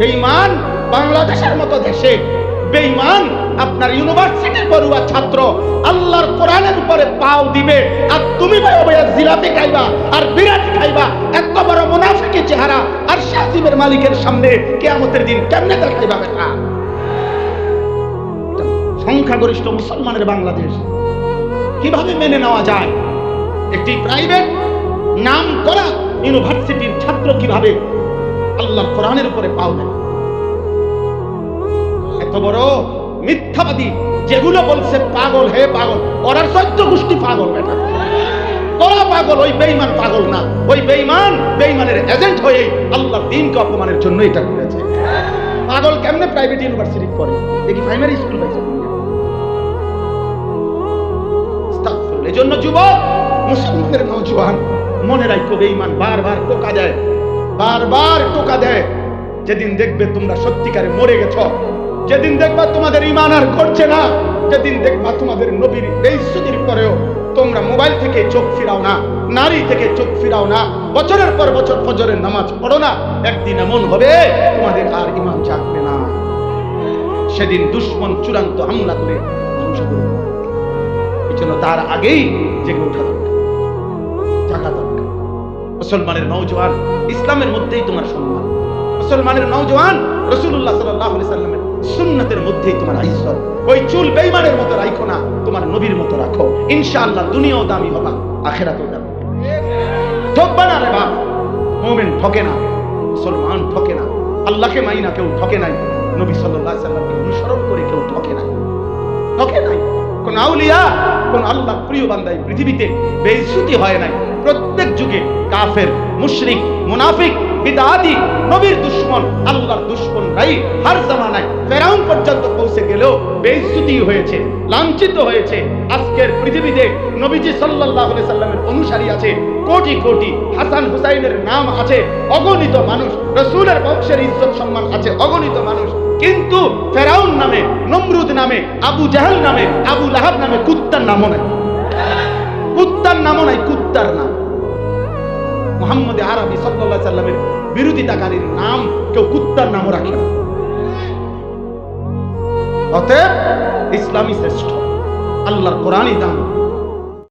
বেঈমান বাংলাদেশের মতো দেশে বেঈমান আপনার ইউনিভার্সিটির পড়ুয়া ছাত্র আল্লাহর কোরআনের উপরে পাও দিবে, আর তুমি ভাইয়া জিলাপি খাইবা আর বিরাটি খাইবা। এত বড় মুনাফিকি চেহারা আর শাহিবের মালিকের সামনে কিয়ামতের দিন কেমনে দেখাইবা বেটা? সংখ্যাগরিষ্ঠ মুসলমানের বাংলাদেশ কিভাবে মেনে নেওয়া যায়? একটি প্রাইভেট নাম করা ইউনিভার্সিটির ছাত্র কিভাবে আল্লাহর কোরআনের উপরে পাও দেয়? এত বড় মিথ্যাবাদী, যেগুলো বলছে পাগল হে পাগল, ওরা 14 গোষ্ঠী পাগল বেটা। তোরা পাগল, ওই বেঈমান পাগল না। ওই বেঈমান বেঈমানের এজেন্ট হয়ে আল্লাহর দ্বীনকে অপমানের জন্য এটা করেছে। পাগল কেমনে প্রাইভেট ইউনিভার্সিটি পড়ে? দেখি প্রাইমারি স্কুল পাইছে। এজন্য যুবক মুসলমানের নওজোয়ান মনে রাখো, বেঈমান বারবার টোকা দেয়, বারবার টোকা দেয়। যেদিন দেখবে তোমরা সত্যিকারে মরে গেছো, যেদিন দেখবা তোমাদের ঈমান আর করছে না, যেদিন দেখবা তোমাদের নবীর বেইজ্জতির পরেও তোমরা মোবাইল থেকে চোখ ফিরাও না, নারী থেকে চোখ ফিরাও না, বছরের পর বছর ফজরের নামাজ পড়ো না, একদিন এমন হবে তোমাদের আর ঈমান জাগবে না। সেদিন দুশমন চূড়ান্ত হামলা করে ধ্বংস করবে। এজন্য তার আগেই জেগে ওঠা দরকার, জাগা দরকার। মুসলমানের নওজোয়ান, ইসলামের মধ্যেই তোমার সম্মান। মুসলমানের নওজোয়ান রাসূলুল্লাহ সাল্লাল্লাহু আলাইহি সাল্লামের সুন্নাতের মধ্যেই তোমার ইজ্জত। ওই চুল বেঈমানের মতো রাখো না, তোমার নবীর মতো রাখো। ইনশাআল্লাহ দুনিয়াও দামি হবে, আখিরাতেও দামি। ঠকবা না রে বাপ, মুমিন ঠকে না, মুসলমান ঠকে না, আল্লাহকে মানি না কেউ ঠকে নাই, নবী সাল্লাল্লাহু আলাইহি সাল্লামকে অনুসরণ করে কেউ ঠকে নাই, ঠকে নাই। কোন আউলিয়া, কোন আল্লাহ প্রিয় বান্দাই পৃথিবীতে বেইজ্জতি হয় নাই। প্রত্যেক যুগে কাফের, মুশরিক, মুনাফিক, বিদআতি, নবীর দুশমন, আল্লাহর দুশমনরাই হর জামানায় ফেরাউন পর্যন্ত পৌঁছে গেলেও বেইজ্জতি হয়েছে, লাঞ্ছিত হয়েছে। আজকের পৃথিবীতে নবীজি সাল্লাল্লাহু আলাইহি সাল্লামের অনুসারী আছে কোটি কোটি, হাসান হুসাইনের নাম আছে অগণিত মানুষ, রাসূলের বংশের ইজ্জত সম্মান আছে অগণিত মানুষ। কিন্তু ফেরাউন নামে, নমরুদ নামে, আবু জাহেল নামে, আবু লাহাব নামে কুত্তার নামও নাই, কুত্তার নামও নাই, কুত্তার নাম। মুহাম্মদ আরবি সাল্লাল্লাহু আলাইহি সাল্লামের বিরোধিতাকারীর নাম কেউ কুত্তার নামও রাখে না। অতএব ইসলামই শ্রেষ্ঠ, আল্লাহর কোরআনই দাম।